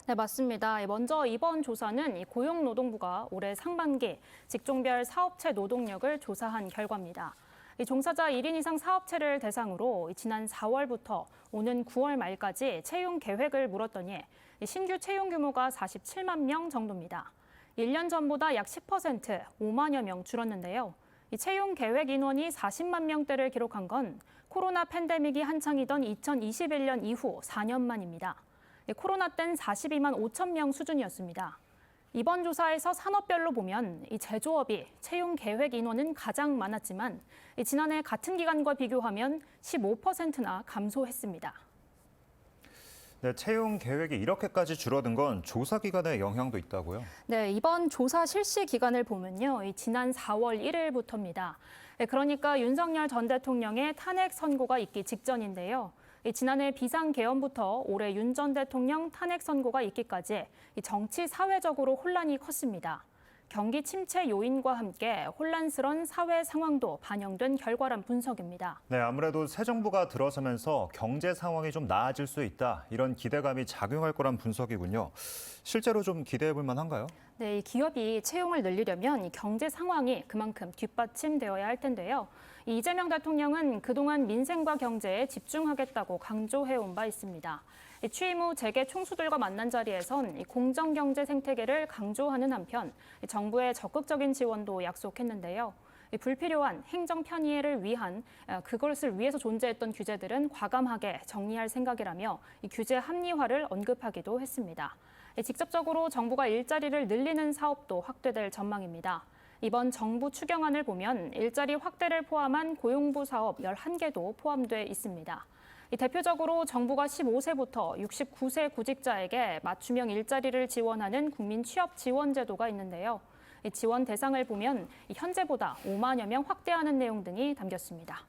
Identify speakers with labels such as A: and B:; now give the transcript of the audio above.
A: 네, 맞습니다. 먼저 이번 조사는 고용노동부가 올해 상반기 직종별 사업체 노동력을 조사한 결과입니다. 종사자 1인 이상 사업체를 대상으로 지난 4월부터 오는 9월 말까지 채용 계획을 물었더니 신규 채용 규모가 47만 명 정도입니다. 1년 전보다 약 10%, 5만여 명 줄었는데요. 채용 계획 인원이 40만 명대를 기록한 건 코로나 팬데믹이 한창이던 2021년 이후 4년 만입니다. 코로나 땐 42만 5천 명 수준이었습니다. 이번 조사에서 산업별로 보면 이 제조업이 채용 계획 인원은 가장 많았지만 지난해 같은 기간과 비교하면 15%나 감소했습니다.
B: 네, 채용 계획이 이렇게까지 줄어든 건 조사 기간에 영향도 있다고요?
A: 네, 이번 조사 실시 기간을 보면요. 지난 4월 1일부터입니다. 그러니까 윤석열 전 대통령의 탄핵 선고가 있기 직전인데요. 지난해 비상계엄부터 올해 윤 전 대통령 탄핵 선고가 있기까지 정치 사회적으로 혼란이 컸습니다. 경기 침체 요인과 함께 혼란스러운 사회 상황도 반영된 결과란 분석입니다.
B: 네, 아무래도 새 정부가 들어서면서 경제 상황이 좀 나아질 수 있다, 이런 기대감이 작용할 거란 분석이군요. 실제로 좀 기대해 볼 만한가요?
A: 네, 이 기업이 채용을 늘리려면 이 경제 상황이 그만큼 뒷받침되어야 할 텐데요. 이재명 대통령은 그동안 민생과 경제에 집중하겠다고 강조해온 바 있습니다. 취임 후 재계 총수들과 만난 자리에선 공정경제 생태계를 강조하는 한편 정부의 적극적인 지원도 약속했는데요. 불필요한 행정 편의를 위한 그것을 위해서 존재했던 규제들은 과감하게 정리할 생각이라며 규제 합리화를 언급하기도 했습니다. 직접적으로 정부가 일자리를 늘리는 사업도 확대될 전망입니다. 이번 정부 추경안을 보면 일자리 확대를 포함한 고용부 사업 11개도 포함돼 있습니다. 대표적으로 정부가 15세부터 69세 구직자에게 맞춤형 일자리를 지원하는 국민 취업 지원 제도가 있는데요. 지원 대상을 보면 현재보다 5만여 명 확대하는 내용 등이 담겼습니다.